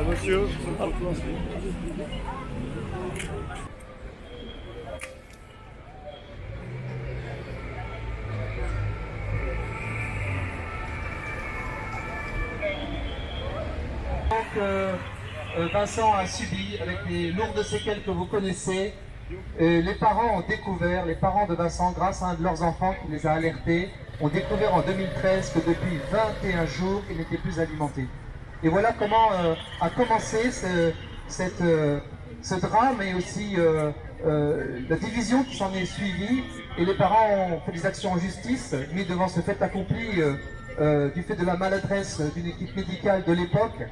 Monsieur, Vincent a subi avec les lourdes séquelles que vous connaissez. Les parents ont découvert, les parents de Vincent, grâce à un de leurs enfants qui les a alertés, ont découvert en 2013 que depuis 21 jours, il n'était plus alimenté. Et voilà comment a commencé ce drame et aussi la division qui s'en est suivie. Et les parents ont fait des actions en justice, mis devant ce fait accompli du fait de la maladresse d'une équipe médicale de l'époque.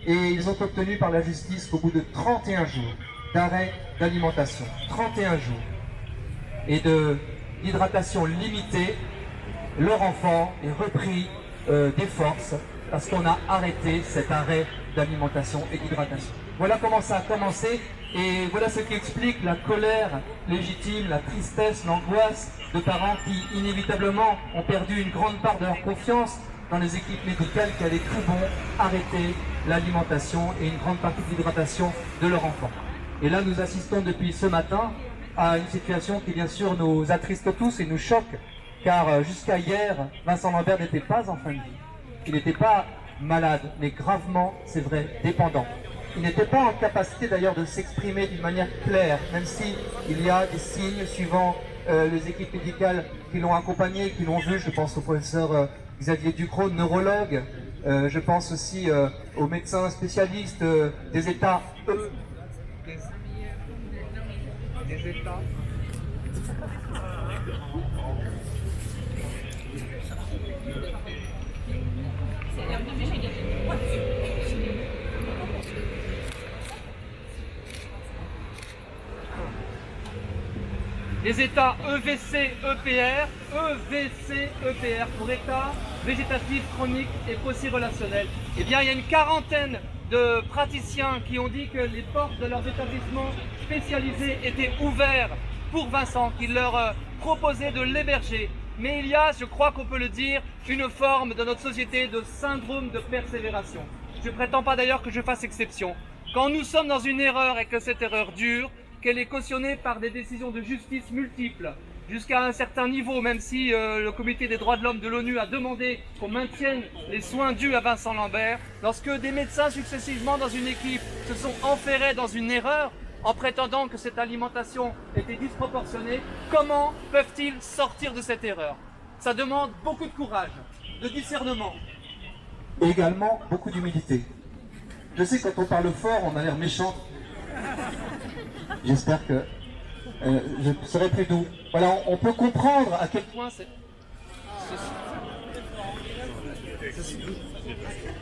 Et ils ont obtenu par la justice qu'au bout de 31 jours d'arrêt d'alimentation, 31 jours, et d'hydratation limitée, leur enfant est repris des forces parce qu'on a arrêté cet arrêt d'alimentation et d'hydratation. Voilà comment ça a commencé et voilà ce qui explique la colère légitime, la tristesse, l'angoisse de parents qui inévitablement ont perdu une grande part de leur confiance dans les équipes médicales qui allaient tout bon arrêter l'alimentation et une grande partie de l'hydratation de leur enfant. Et là, nous assistons depuis ce matin à une situation qui, bien sûr, nous attriste tous et nous choque, car jusqu'à hier, Vincent Lambert n'était pas en fin de vie. Il n'était pas malade, mais gravement, c'est vrai, dépendant. Il n'était pas en capacité d'ailleurs de s'exprimer d'une manière claire, même si il y a des signes suivant les équipes médicales qui l'ont accompagné, qui l'ont vu. Je pense au professeur Xavier Ducrot, neurologue. Je pense aussi aux médecins spécialistes des États. Des États. Les États EVC, EPR, EVC, EPR pour État végétatif, chronique et post-relationnel. Eh bien, il y a une quarantaine de praticiens qui ont dit que les portes de leurs établissements spécialisés étaient ouverts pour Vincent, qui leur proposait de l'héberger. Mais il y a, je crois qu'on peut le dire, une forme de notre société de syndrome de persévération. Je ne prétends pas d'ailleurs que je fasse exception. Quand nous sommes dans une erreur et que cette erreur dure, qu'elle est cautionnée par des décisions de justice multiples, jusqu'à un certain niveau, même si le comité des droits de l'homme de l'ONU a demandé qu'on maintienne les soins dus à Vincent Lambert, lorsque des médecins successivement dans une équipe se sont enferrés dans une erreur en prétendant que cette alimentation était disproportionnée, comment peuvent-ils sortir de cette erreur? Ça demande beaucoup de courage, de discernement. Et également beaucoup d'humilité. Je sais que quand on parle fort, on a l'air méchant. J'espère que je serai plus doux. Voilà, on peut comprendre à quel point c'est...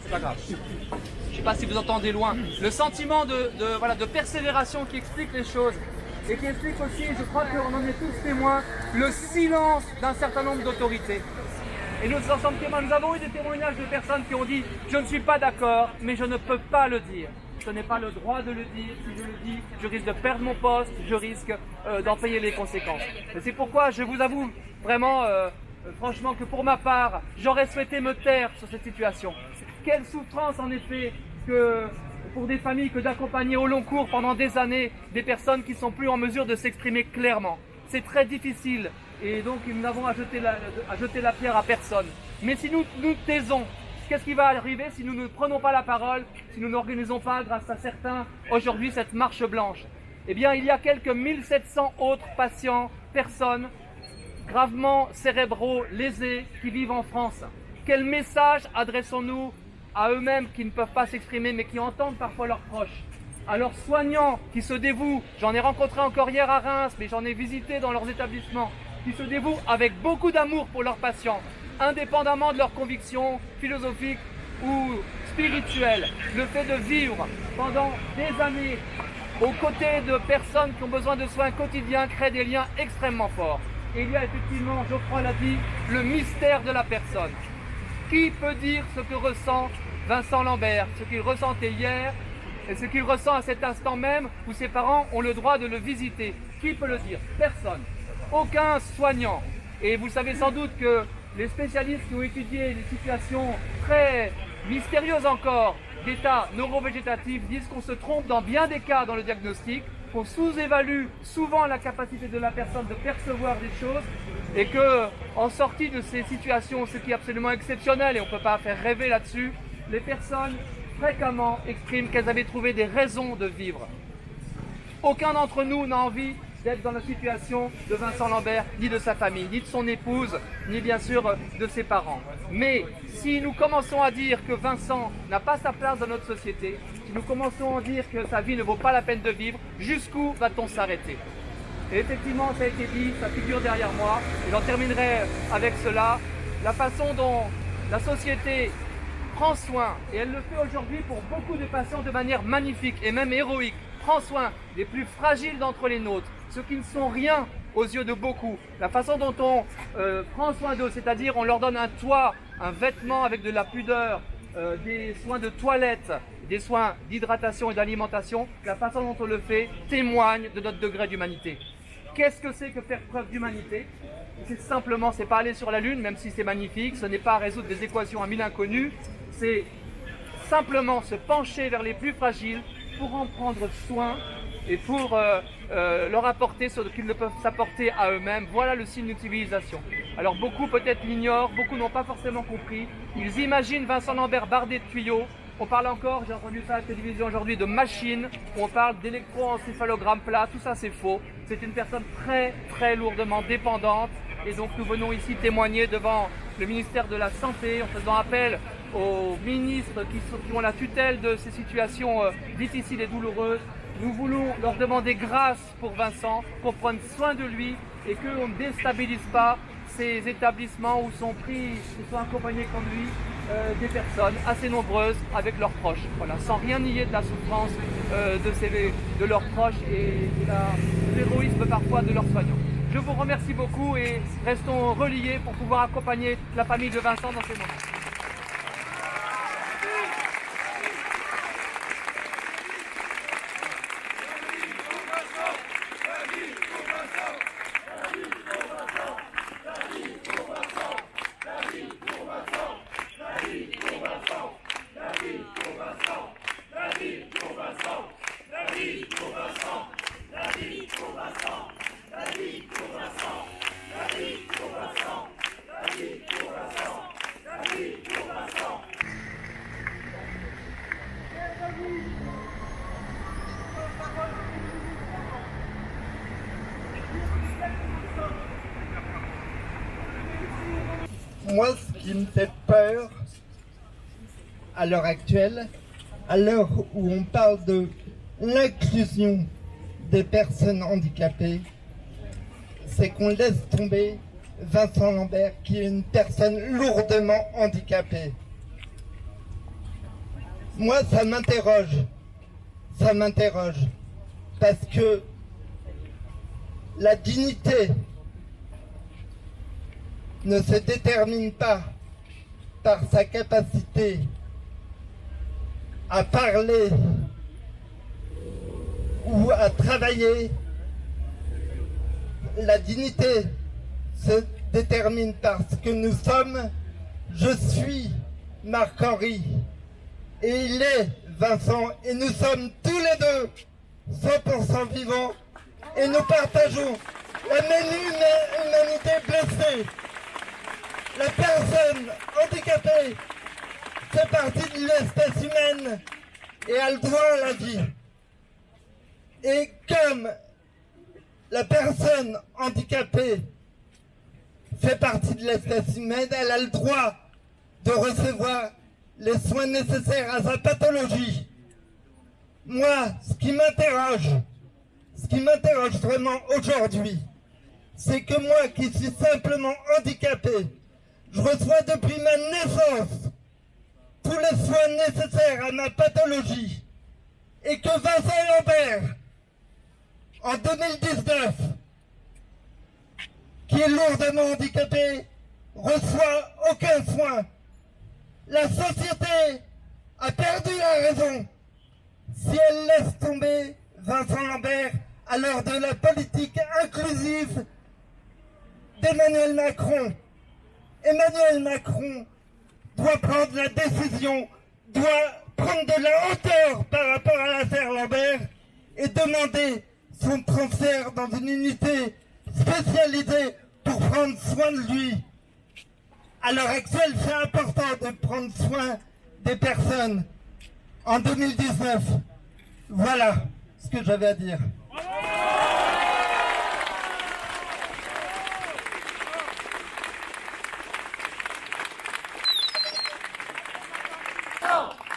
C'est pas grave. Je ne sais pas si vous entendez loin. Le sentiment de persévération qui explique les choses et qui explique aussi, je crois qu'on en est tous témoins, le silence d'un certain nombre d'autorités. Et nous en sommes témoins. Nous avons eu des témoignages de personnes qui ont dit « Je ne suis pas d'accord, mais je ne peux pas le dire. Je n'ai pas le droit de le dire. Si je le dis, je risque de perdre mon poste, je risque d'en payer les conséquences. » Et c'est pourquoi je vous avoue vraiment, franchement, que pour ma part, j'aurais souhaité me taire sur cette situation. Quelle souffrance en effet que pour des familles que d'accompagner au long cours pendant des années des personnes qui ne sont plus en mesure de s'exprimer clairement. C'est très difficile et donc nous n'avons à jeter la pierre à personne. Mais si nous nous taisons, qu'est-ce qui va arriver si nous ne prenons pas la parole, si nous n'organisons pas, grâce à certains, aujourd'hui cette marche blanche? Eh bien, il y a quelques 1700 autres patients, personnes, gravement cérébraux lésés qui vivent en France. Quel message adressons-nous à eux-mêmes qui ne peuvent pas s'exprimer mais qui entendent parfois leurs proches? À leurs soignants qui se dévouent, j'en ai rencontré encore hier à Reims, mais j'en ai visité dans leurs établissements, qui se dévouent avec beaucoup d'amour pour leurs patients, indépendamment de leurs convictions philosophiques ou spirituelles. Le fait de vivre pendant des années aux côtés de personnes qui ont besoin de soins quotidiens crée des liens extrêmement forts. Et il y a effectivement, Geoffroy l'a dit, le mystère de la personne. Qui peut dire ce que ressent Vincent Lambert, ce qu'il ressentait hier et ce qu'il ressent à cet instant même où ses parents ont le droit de le visiter? Qui peut le dire? Personne. Aucun soignant. Et vous savez sans doute que les spécialistes qui ont étudié des situations très mystérieuses encore d'état neurovégétatif disent qu'on se trompe dans bien des cas dans le diagnostic, qu'on sous-évalue souvent la capacité de la personne de percevoir des choses et que, en sortie de ces situations, ce qui est absolument exceptionnel et on ne peut pas faire rêver là-dessus, les personnes fréquemment expriment qu'elles avaient trouvé des raisons de vivre. Aucun d'entre nous n'a envie d'être dans la situation de Vincent Lambert, ni de sa famille, ni de son épouse, ni bien sûr de ses parents. Mais si nous commençons à dire que Vincent n'a pas sa place dans notre société, si nous commençons à dire que sa vie ne vaut pas la peine de vivre, jusqu'où va-t-on s'arrêter? Et effectivement, ça a été dit, ça figure derrière moi, et j'en terminerai avec cela, la façon dont la société prend soin, et elle le fait aujourd'hui pour beaucoup de patients de manière magnifique et même héroïque, prend soin des plus fragiles d'entre les nôtres, ceux qui ne sont rien aux yeux de beaucoup. La façon dont on prend soin d'eux, c'est-à-dire on leur donne un toit, un vêtement avec de la pudeur, des soins de toilette, des soins d'hydratation et d'alimentation, la façon dont on le fait témoigne de notre degré d'humanité. Qu'est-ce que c'est que faire preuve d'humanité? C'est simplement, c'est pas aller sur la Lune, même si c'est magnifique, ce n'est pas résoudre des équations à mille inconnus, c'est simplement se pencher vers les plus fragiles pour en prendre soin et pour leur apporter ce qu'ils ne peuvent s'apporter à eux-mêmes. Voilà le signe d'une civilisation. Alors beaucoup peut-être l'ignorent, beaucoup n'ont pas forcément compris. Ils imaginent Vincent Lambert bardé de tuyaux. On parle encore, j'ai entendu ça à la télévision aujourd'hui, de machines. On parle d'électroencéphalogramme plat. Tout ça c'est faux. C'est une personne très très lourdement dépendante. Et donc nous venons ici témoigner devant le ministère de la Santé en faisant appel aux ministres qui ont la tutelle de ces situations difficiles et douloureuses. Nous voulons leur demander grâce pour Vincent, pour prendre soin de lui et qu'on ne déstabilise pas ces établissements où sont accompagnés comme lui des personnes assez nombreuses avec leurs proches. Voilà, sans rien nier de la souffrance de leurs proches et de l'héroïsme parfois de leurs soignants. Je vous remercie beaucoup et restons reliés pour pouvoir accompagner la famille de Vincent dans ces moments. Moi, ce qui me fait peur à l'heure actuelle, à l'heure où on parle de l'inclusion des personnes handicapées, c'est qu'on laisse tomber Vincent Lambert, qui est une personne lourdement handicapée. Moi, ça m'interroge, parce que la dignité ne se détermine pas par sa capacité à parler ou à travailler. La dignité se détermine par ce que nous sommes. Je suis Marc-Henri et il est Vincent et nous sommes tous les deux 100% vivants et nous partageons la même humanité blessée. La personne handicapée fait partie de l'espèce humaine et a le droit à la vie. Et comme la personne handicapée fait partie de l'espèce humaine, elle a le droit de recevoir les soins nécessaires à sa pathologie. Moi, ce qui m'interroge vraiment aujourd'hui, c'est que moi qui suis simplement handicapé, je reçois depuis ma naissance tous les soins nécessaires à ma pathologie et que Vincent Lambert, en 2019, qui est lourdement handicapé, reçoit aucun soin. La société a perdu la raison si elle laisse tomber Vincent Lambert à l'heure de la politique inclusive d'Emmanuel Macron. Emmanuel Macron doit prendre la décision, doit prendre de la hauteur par rapport à l'affaire Lambert et demander son transfert dans une unité spécialisée pour prendre soin de lui. À l'heure actuelle, c'est important de prendre soin des personnes en 2019. Voilà ce que j'avais à dire.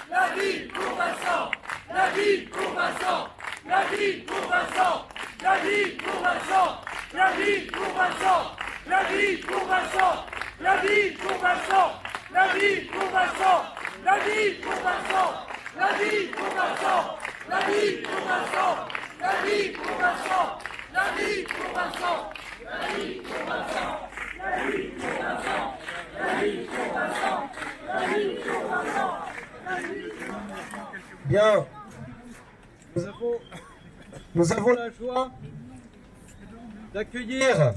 La vie pour Vincent! La vie pour Vincent! La vie pour Vincent! La vie pour Vincent! La vie pour Vincent! La vie pour Vincent! La vie pour Vincent! La vie pour Vincent! La vie pour Vincent! La vie pour Vincent! La vie pour Vincent! La vie pour Vincent! La vie pour Vincent! La vie pour Vincent! La vie pour Vincent! La vie pour Vincent! La vie pour Vincent! Bien, nous avons la joie d'accueillir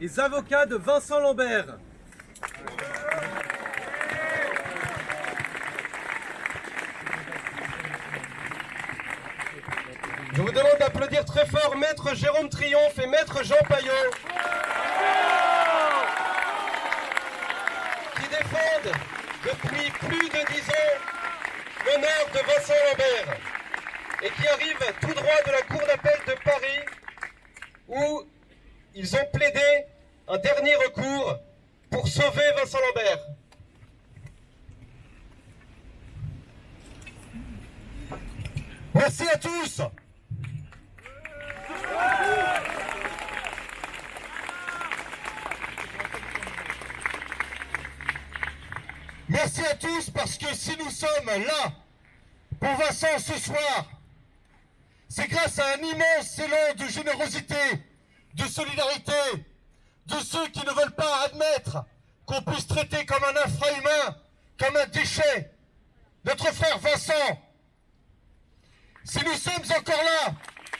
les avocats de Vincent Lambert. Je vous demande d'applaudir très fort Maître Jérôme Triomphe et Maître Jean Paillot, qui défendent depuis plus de 10 ans l'honneur de Vincent Lambert et qui arrivent tout droit de la Cour d'appel de Paris où ils ont plaidé un dernier recours pour sauver Vincent Lambert. Merci à tous. Merci à tous parce que si nous sommes là pour Vincent ce soir, c'est grâce à un immense élan de générosité, de solidarité, de ceux qui ne veulent pas admettre qu'on puisse traiter comme un infra-humain, comme un déchet, notre frère Vincent. Si nous sommes encore là,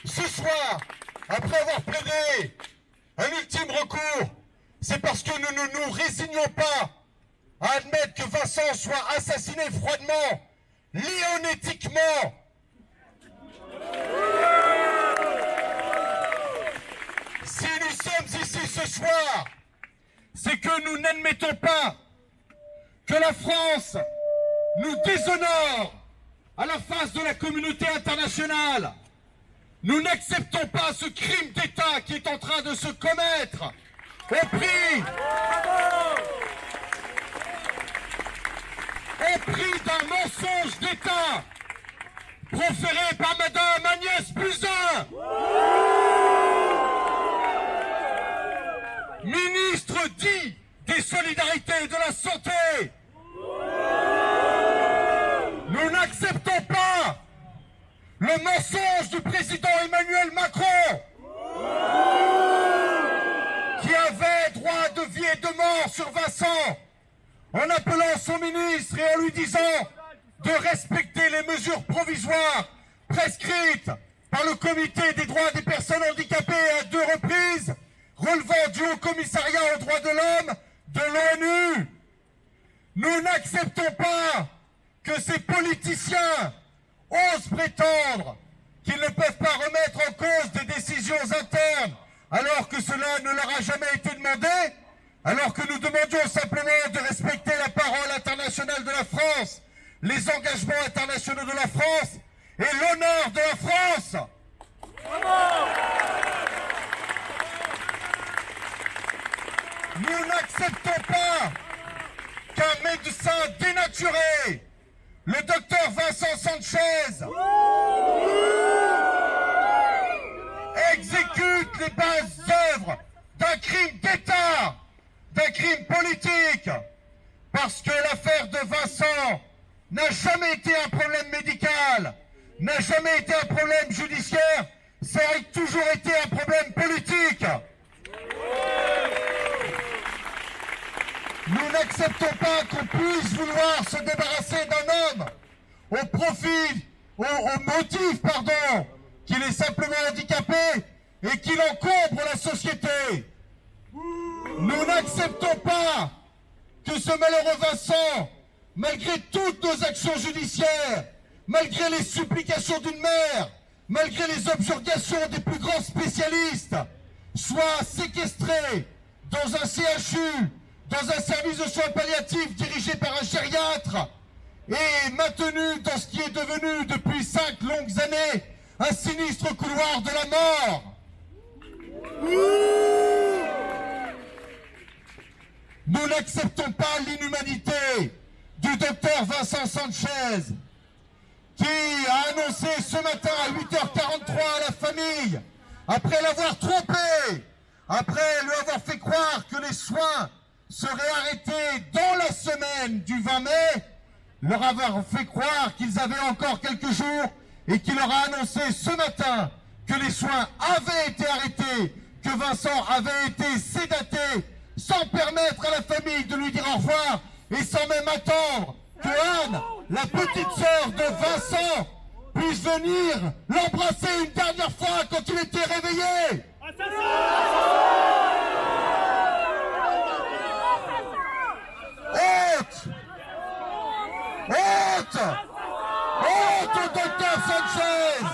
ce soir, après avoir plaidé un ultime recours, c'est parce que nous ne nous résignons pas à admettre que Vincent soit assassiné froidement, léonétiquement. Si nous sommes ici ce soir, c'est que nous n'admettons pas que la France nous déshonore à la face de la communauté internationale. Nous n'acceptons pas ce crime d'État qui est en train de se commettre au prix d'un mensonge d'État proféré par Madame Agnès Buzyn, ministre dit des solidarités et de la santé. Nous n'acceptons pas le mensonge du président Emmanuel Macron qui avait droit de vie et de mort sur Vincent en appelant son ministre et en lui disant de respecter les mesures provisoires prescrites par le comité des droits des personnes handicapées à 2 reprises, relevant du Haut Commissariat aux droits de l'homme de l'ONU. Nous n'acceptons pas que ces politiciens osent prétendre qu'ils ne peuvent pas remettre en cause des décisions internes alors que cela ne leur a jamais été demandé, alors que nous demandions simplement de respecter la parole internationale de la France, les engagements internationaux de la France et l'honneur de la France. Nous n'acceptons pas qu'un médecin dénaturé, le docteur Vincent Sanchez, exécute les bases œuvres d'un crime d'État, d'un crime politique, parce que l'affaire de Vincent n'a jamais été un problème médical, n'a jamais été un problème judiciaire, ça a toujours été un problème politique. Nous n'acceptons pas qu'on puisse vouloir se débarrasser d'un homme au profit, au motif, qu'il est simplement handicapé et qu'il encombre la société. Nous n'acceptons pas que ce malheureux Vincent malgré toutes nos actions judiciaires, malgré les supplications d'une mère, malgré les objurgations des plus grands spécialistes, soit séquestré dans un CHU, dans un service de soins palliatifs dirigé par un gériatre, et maintenu dans ce qui est devenu depuis 5 longues années un sinistre couloir de la mort. Nous n'acceptons pas l'inhumanité du docteur Vincent Sanchez, qui a annoncé ce matin à 8h43 à la famille, après l'avoir trompé, après lui avoir fait croire que les soins seraient arrêtés dans la semaine du 20 mai, leur avoir fait croire qu'ils avaient encore quelques jours et qu'il leur a annoncé ce matin que les soins avaient été arrêtés, que Vincent avait été sédaté, sans permettre à la famille de lui dire au revoir et sans même attendre que Anne, la petite sœur de Vincent, puisse venir l'embrasser une dernière fois quand il était réveillé. Honte! Honte! Honte au docteur Sanchez!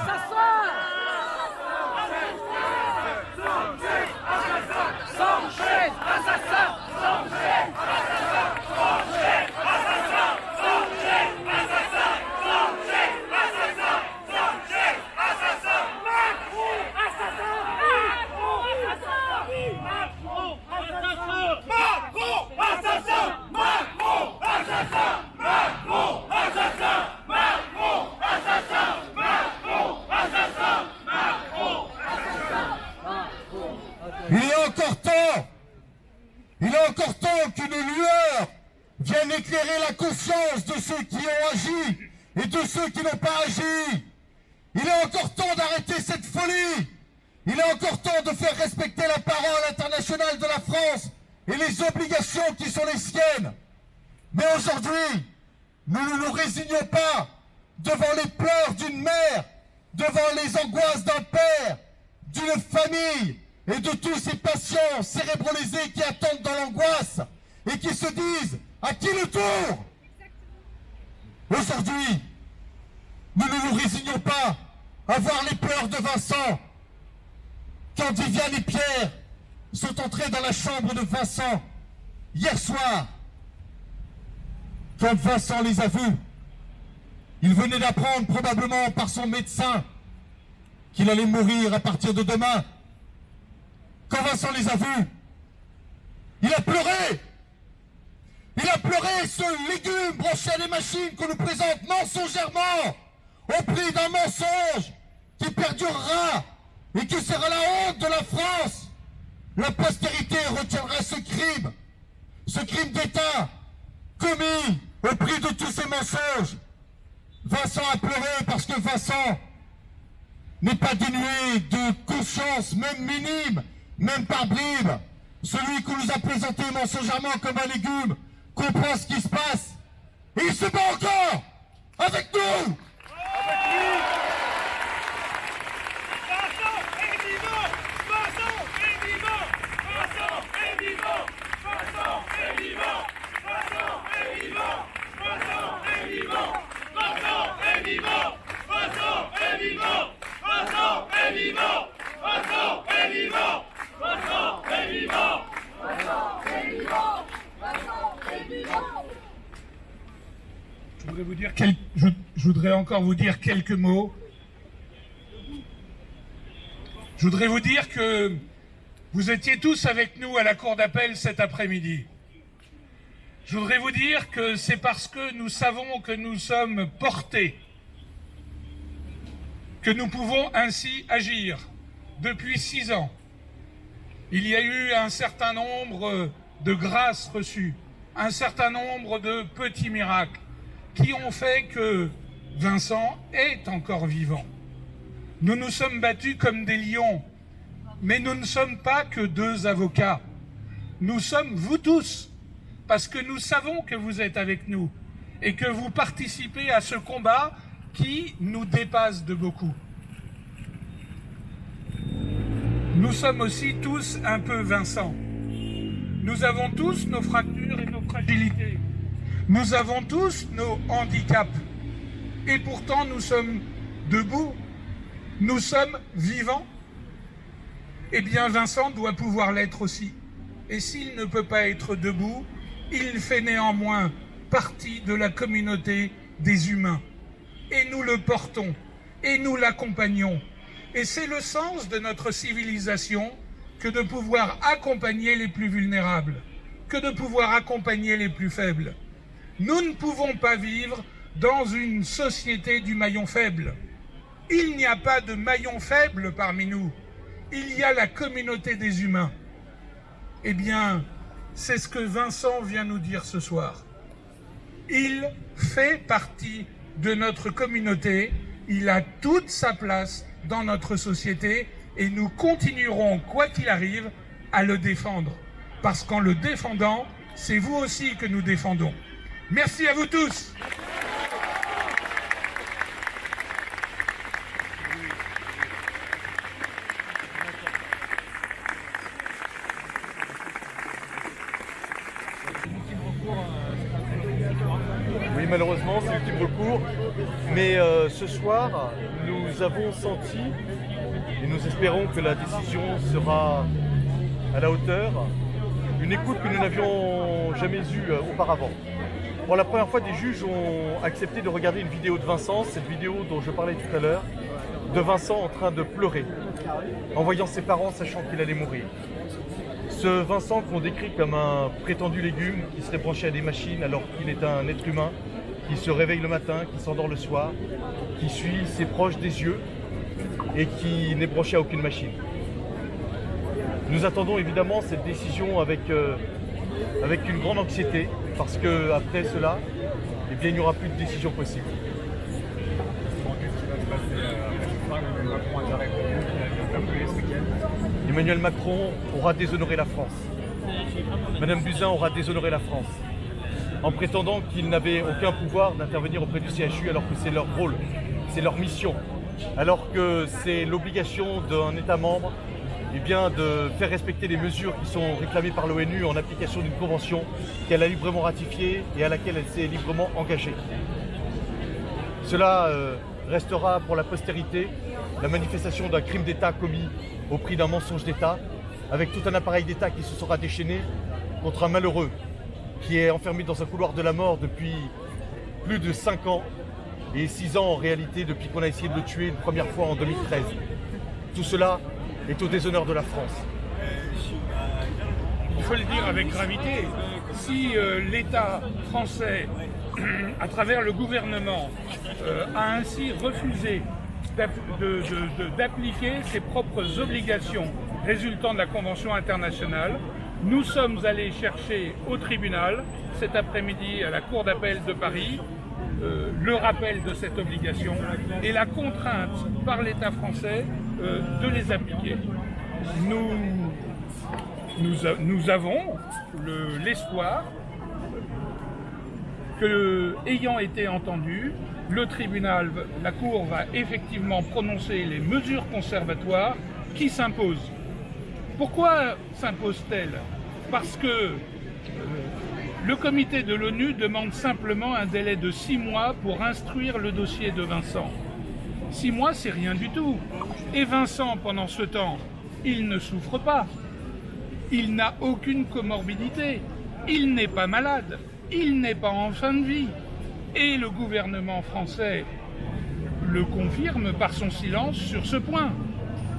Il est encore temps qu'une lueur vienne éclairer la conscience de ceux qui ont agi et de ceux qui n'ont pas agi. Il est encore temps d'arrêter cette folie. Il est encore temps de faire respecter la parole internationale de la France et les obligations qui sont les siennes. Mais aujourd'hui, nous ne nous résignons pas devant les pleurs d'une mère, devant les angoisses d'un père, d'une famille, et de tous ces patients cérébralisés qui attendent dans l'angoisse et qui se disent « à qui le tour ?» Aujourd'hui, nous ne nous résignons pas à voir les pleurs de Vincent. Quand Viviane et Pierre sont entrés dans la chambre de Vincent hier soir, quand Vincent les a vus, il venait d'apprendre probablement par son médecin qu'il allait mourir à partir de demain. Quand Vincent les a vus, il a pleuré. Il a pleuré ce légume branché à des machines qu'on nous présente mensongèrement au prix d'un mensonge qui perdurera et qui sera la honte de la France. La postérité retiendra ce crime d'État commis au prix de tous ces mensonges. Vincent a pleuré parce que Vincent n'est pas dénué de conscience, même minime, même par bribes. Celui qu'on nous a présenté mensongèrement comme un légume comprend ce qui se passe. Et il se bat encore avec nous. Je voudrais encore vous dire quelques mots. Je voudrais vous dire que vous étiez tous avec nous à la cour d'appel cet après-midi. Je voudrais vous dire que c'est parce que nous savons que nous sommes portés que nous pouvons ainsi agir. Depuis 6 ans, il y a eu un certain nombre de grâces reçues, un certain nombre de petits miracles qui ont fait que Vincent est encore vivant. Nous nous sommes battus comme des lions, mais nous ne sommes pas que 2 avocats. Nous sommes vous tous, parce que nous savons que vous êtes avec nous et que vous participez à ce combat qui nous dépasse de beaucoup. Nous sommes aussi tous un peu Vincent. Nous avons tous nos fractures et nos fragilités. Nous avons tous nos handicaps. Et pourtant, nous sommes debout. Nous sommes vivants. Eh bien, Vincent doit pouvoir l'être aussi. Et s'il ne peut pas être debout, il fait néanmoins partie de la communauté des humains. Et nous le portons. Et nous l'accompagnons. Et c'est le sens de notre civilisation que de pouvoir accompagner les plus vulnérables, que de pouvoir accompagner les plus faibles. Nous ne pouvons pas vivre dans une société du maillon faible. Il n'y a pas de maillon faible parmi nous. Il y a la communauté des humains. Eh bien, c'est ce que Vincent vient nous dire ce soir. Il fait partie de notre communauté, il a toute sa place dans notre société et nous continuerons, quoi qu'il arrive, à le défendre. Parce qu'en le défendant, c'est vous aussi que nous défendons. Merci à vous tous. Oui, malheureusement, c'est l'ultime recours. Mais ce soir, nous avons senti, et nous espérons que la décision sera à la hauteur, une écoute que nous n'avions jamais eue auparavant. Pour la première fois, des juges ont accepté de regarder une vidéo de Vincent, cette vidéo dont je parlais tout à l'heure, de Vincent en train de pleurer, en voyant ses parents sachant qu'il allait mourir. Ce Vincent qu'on décrit comme un prétendu légume qui serait branché à des machines alors qu'il est un être humain, qui se réveille le matin, qui s'endort le soir, qui suit ses proches des yeux et qui n'est branché à aucune machine. Nous attendons évidemment cette décision avec une grande anxiété parce qu'après cela, eh bien, il n'y aura plus de décision possible. Emmanuel Macron aura déshonoré la France. Madame Buzyn aura déshonoré la France en prétendant qu'ils n'avaient aucun pouvoir d'intervenir auprès du CHU alors que c'est leur rôle, c'est leur mission, alors que c'est l'obligation d'un État membre eh bien, de faire respecter les mesures qui sont réclamées par l'ONU en application d'une convention qu'elle a librement ratifiée et à laquelle elle s'est librement engagée. Cela restera pour la postérité la manifestation d'un crime d'État commis au prix d'un mensonge d'État, avec tout un appareil d'État qui se sera déchaîné contre un malheureux qui est enfermé dans un couloir de la mort depuis plus de 5 ans et 6 ans en réalité depuis qu'on a essayé de le tuer une première fois en 2013. Tout cela est au déshonneur de la France. Il faut le dire avec gravité, si l'État français, à travers le gouvernement, a ainsi refusé d'appliquer ses propres obligations résultant de la Convention internationale, nous sommes allés chercher au tribunal, cet après-midi à la Cour d'appel de Paris, le rappel de cette obligation et la contrainte par l'État français de les appliquer. Nous avons l'espoir que, ayant été entendu, le tribunal, la Cour va effectivement prononcer les mesures conservatoires qui s'imposent. Pourquoi s'imposent-elles? Parce que le comité de l'ONU demande simplement un délai de 6 mois pour instruire le dossier de Vincent. 6 mois, c'est rien du tout. Et Vincent, pendant ce temps, il ne souffre pas. Il n'a aucune comorbidité. Il n'est pas malade. Il n'est pas en fin de vie. Et le gouvernement français le confirme par son silence sur ce point.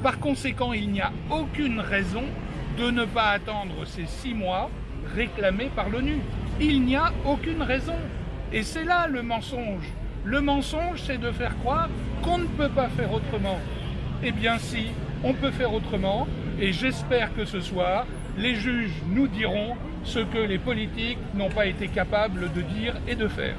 Par conséquent, il n'y a aucune raison de ne pas attendre ces 6 mois réclamés par l'ONU. Il n'y a aucune raison. Et c'est là le mensonge. Le mensonge, c'est de faire croire qu'on ne peut pas faire autrement. Eh bien si, on peut faire autrement. Et j'espère que ce soir, les juges nous diront ce que les politiques n'ont pas été capables de dire et de faire.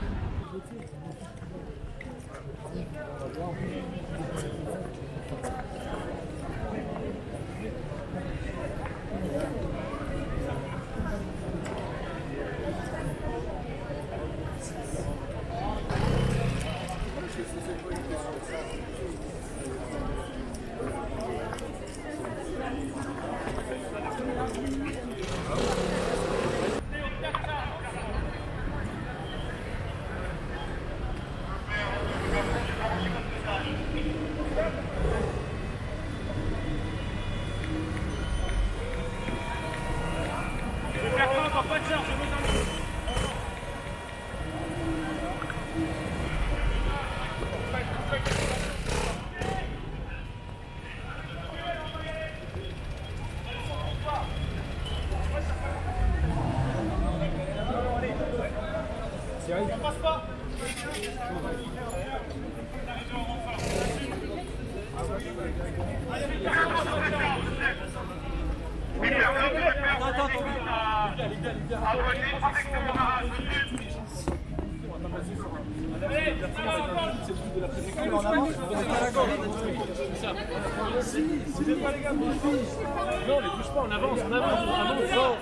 Non, les touche pas, on avance, on avance, on avance.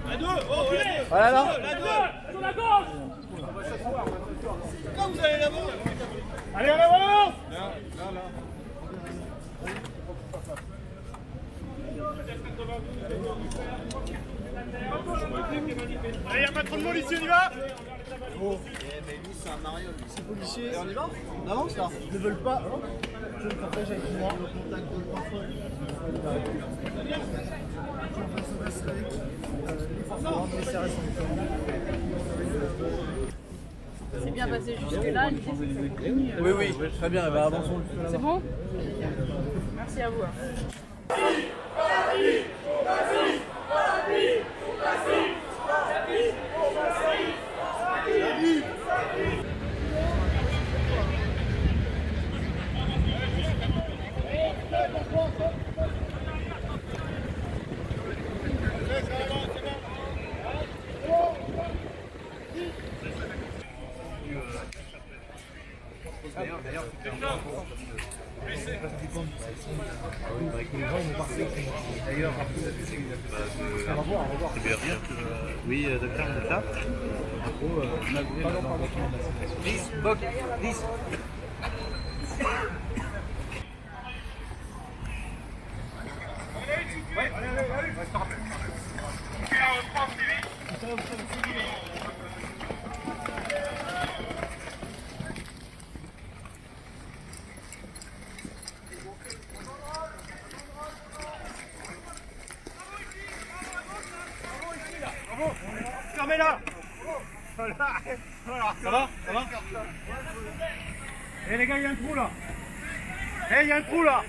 La 2, Voilà là. sur la gauche. Quand vous allez là-bas. Allez, on avance. Allez, y'a pas trop de monde ici, on y va. Oh. Mais lui, c'est un Mario, lui. C'est policier. Et on y va? On avance là? Ils ne veulent pas. Je le partage avec moi. Le contact de parfois. C'est bien passé jusque-là. Oui, oui, très bien. Bah, avançons. C'est bon? Merci à vous. Oui, docteur, on est là. Fermez-la. Voilà. Ça va? Ça va? Eh les gars, il y a un trou là. Eh, il y a un trou là.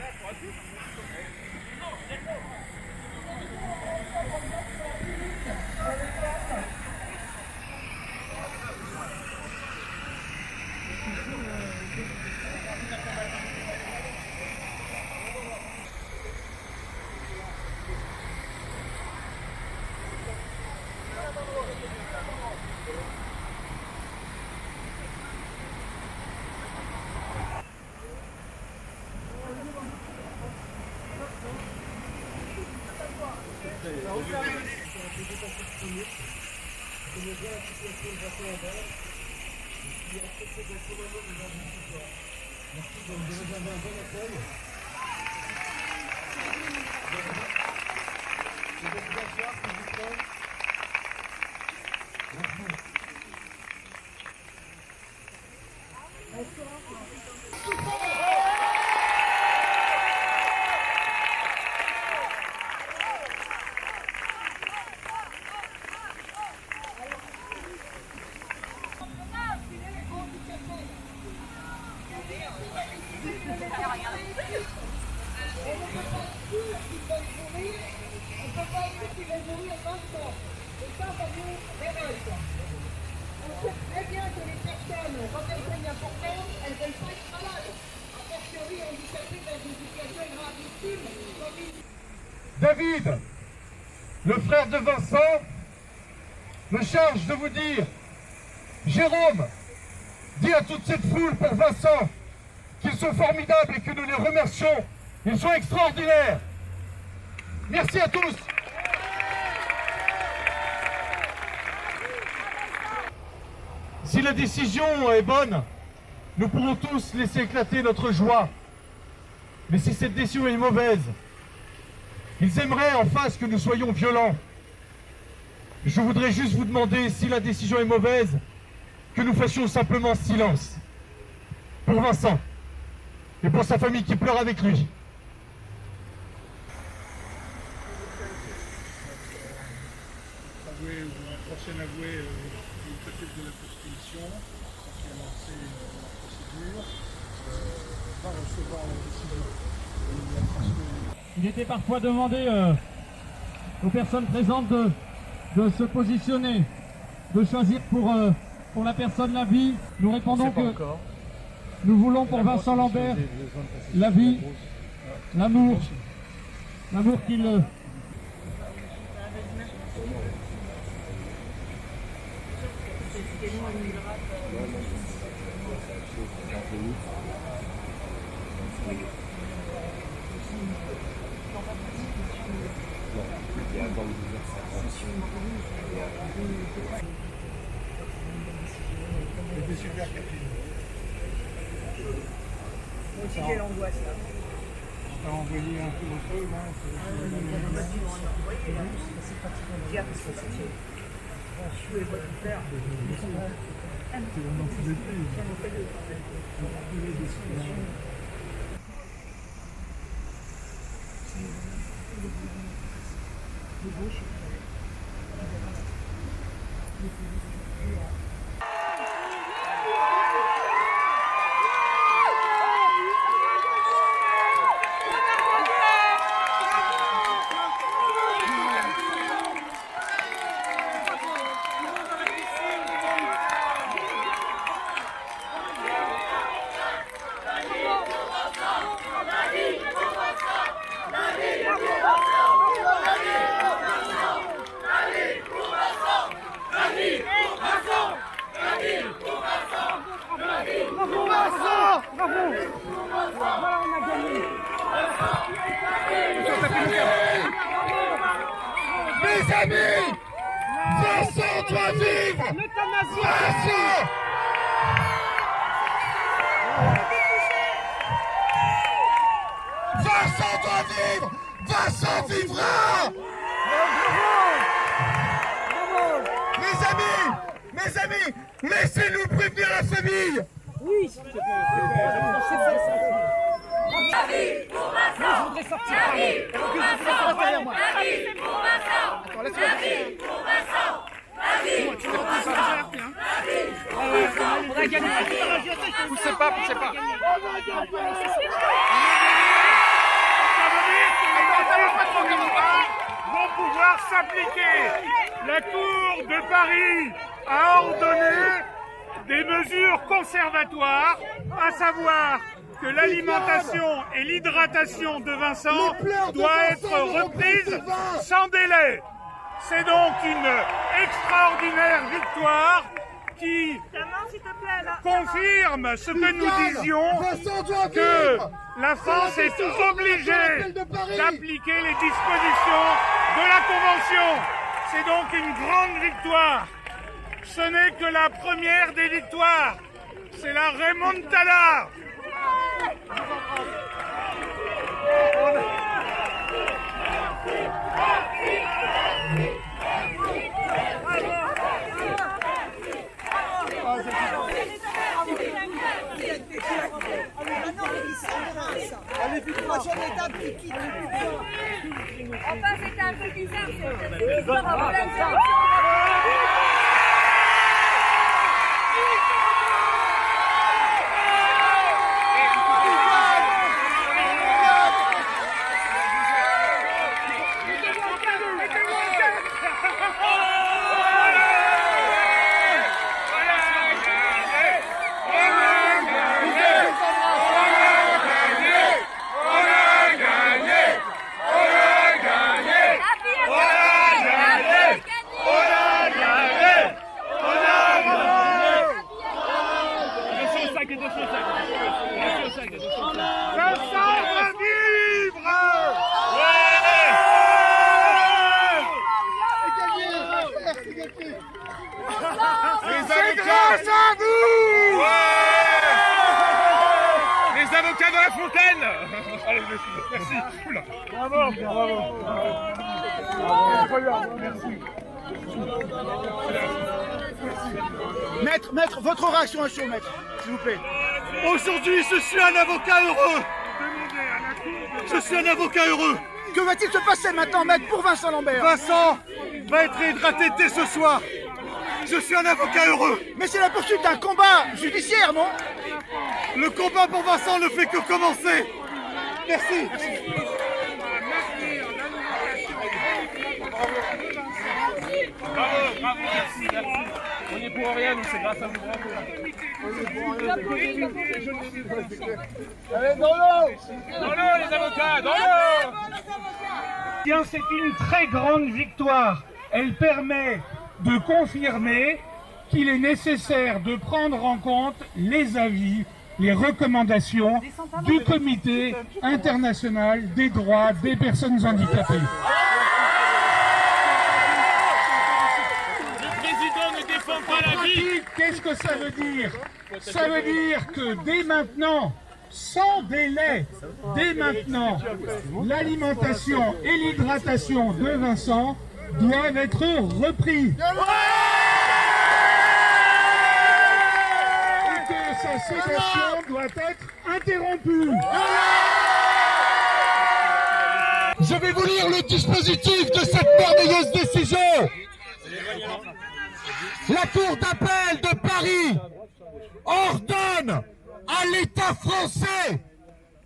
David, le frère de Vincent, me charge de vous dire, Jérôme, dis à toute cette foule pour Vincent qu'ils sont formidables et que nous les remercions. Ils sont extraordinaires. Merci à tous. Si la décision est bonne, nous pourrons tous laisser éclater notre joie. Mais si cette décision est mauvaise, ils aimeraient en face que nous soyons violents. Je voudrais juste vous demander, si la décision est mauvaise, que nous fassions simplement silence. Pour Vincent et pour sa famille qui pleure avec lui. Avoué ou un prochain avoué du côté de la Constitution, qui a lancé la procédure, va recevoir la décision. Il était parfois demandé aux personnes présentes de se positionner. de choisir pour la personne la vie. Nous répondons que nous voulons pour Vincent Lambert la vie, l'amour qu'il... C'était super, Catherine. Quelle angoisse là. On t'a envoyé un peu au feu, là. Mes amis, Vincent doit vivre. Vincent. Vincent doit vivre. Vincent vivra. Mes amis, laissez-nous prévenir la famille. Oui, s'il te plaît. La vie pour Vincent. Je voudrais sortir. La vie pour Vincent. La vie pour Vincent. La vie pour Vincent. La vie pour Vincent. On a gagné. Poussez pas. Vont pouvoir s'appliquer. La Cour de Paris a ordonné des mesures conservatoires, à savoir que l'alimentation et l'hydratation de Vincent doivent être reprises sans délai. C'est donc une extraordinaire victoire qui confirme ce que nous disions, que la France est obligée d'appliquer les dispositions de la Convention. C'est donc une grande victoire. Ce n'est que la première des victoires. C'est la remontada. Enfin, c'était un peu bizarre, c'est l'histoire avant l'interruption. C'est grâce à vous. Les avocats de la fontaine. Allez, merci. Oula. Bravo. Merci. Maître, votre réaction à chaud, maître, s'il vous plaît. Aujourd'hui, je suis un avocat heureux. Je suis un avocat heureux. Que va-t-il se passer maintenant, maître, pour Vincent Lambert? Vincent va être réhydraté dès ce soir. Je suis un avocat heureux. Mais c'est la poursuite d'un combat judiciaire, non? Le combat pour Vincent ne fait que commencer. Merci. Bravo, merci. On est pour rien, nous, c'est grâce à vous. Allez, dans l'eau! Dans l'eau, les avocats, dans l'eau! Bien, c'est une très grande victoire. Elle permet de confirmer qu'il est nécessaire de prendre en compte les avis, les recommandations du Comité international des droits des personnes handicapées. Le président ne défend pas la vie. Qu'est-ce que ça veut dire? Ça veut dire que dès maintenant, sans délai, dès maintenant, l'alimentation et l'hydratation de Vincent doivent être repris. Et que sa sédation doit être interrompue. Je vais vous lire le dispositif de cette merveilleuse décision. La Cour d'appel de Paris ordonne à l'État français,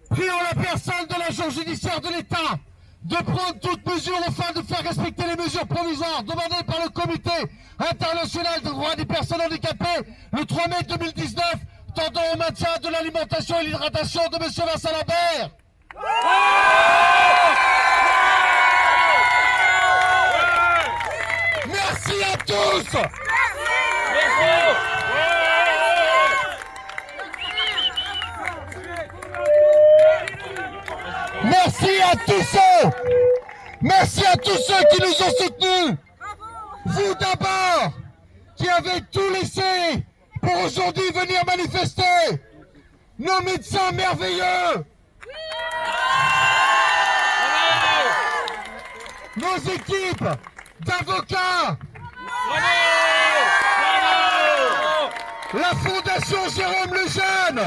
pris en la personne de l'agent judiciaire de l'État, de prendre toute mesure afin de faire respecter les mesures provisoires demandées par le Comité international des droits des personnes handicapées le 3 mai 2019, tendant au maintien de l'alimentation et l'hydratation de M. Vincent Lambert. Merci à tous. Merci à tous ceux qui nous ont soutenus. Vous d'abord, qui avez tout laissé pour aujourd'hui venir manifester. Nos médecins merveilleux. Nos équipes d'avocats. La Fondation Jérôme Lejeune.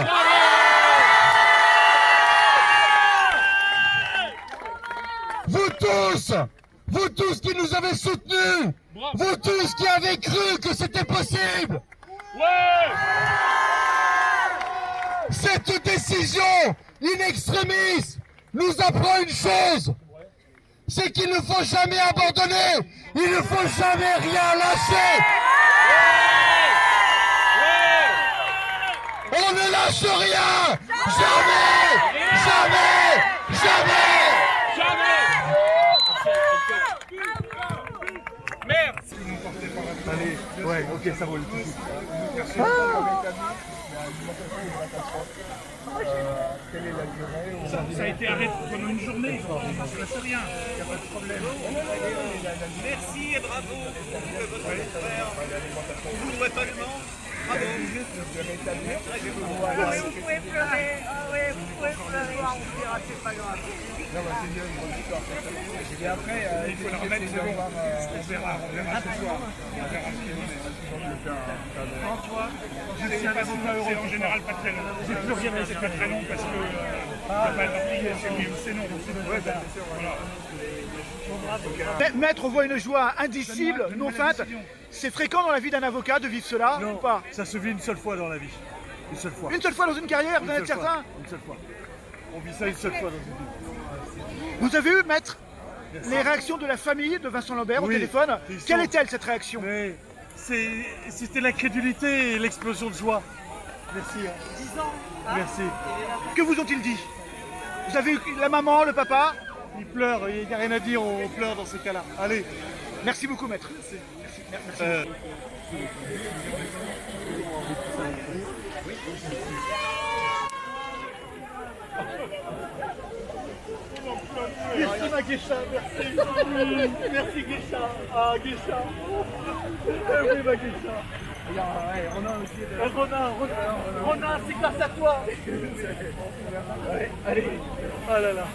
Vous tous qui nous avez soutenus, vous tous qui avez cru que c'était possible. Cette décision in extremis nous apprend une chose, c'est qu'il ne faut jamais abandonner, il ne faut jamais rien lâcher. On ne lâche rien, jamais, jamais, jamais. Merci. Allez, ouais, ok, ça vaut le coup. Ça a été arrêté pendant une journée, c'est rien, il n'y a pas de problème. Merci et bravo pour votre frère. On vous doit tellement. Bravo. Vous pouvez pleurer, vous pouvez pleurer. C'est pas grave. Et après, il faut le remettre, c'est bon. On verra ce soir. On verra ce qu'il en est. Antoine, je sais pas si c'est en général pas très long. J'ai plus rien, mais c'est pas très long parce que c'est non. Maître voit une joie indicible, non feinte. C'est fréquent dans la vie d'un avocat de vivre cela ou pas? Ça se vit une seule fois dans la vie. Une seule fois. Une seule fois dans une carrière, vous en êtes certain? Une seule fois. On vit ça une seule fois dans une vie. Vous avez eu, maître, les réactions de la famille de Vincent Lambert au téléphone? Quelle est-elle cette réaction? C'était l'incrédulité et l'explosion de joie. Merci. 10 ans. Merci. Que vous ont-ils dit? Vous avez eu la maman, le papa? Ils pleurent, il n'y a rien à dire, on pleure dans ces cas-là. Allez. Merci beaucoup, maître. Merci. Merci ma Guécha, merci. Merci Guécha. Ah Guécha. Oui ma Guécha. Ronan, c'est grâce à toi. Allez. Oh là là.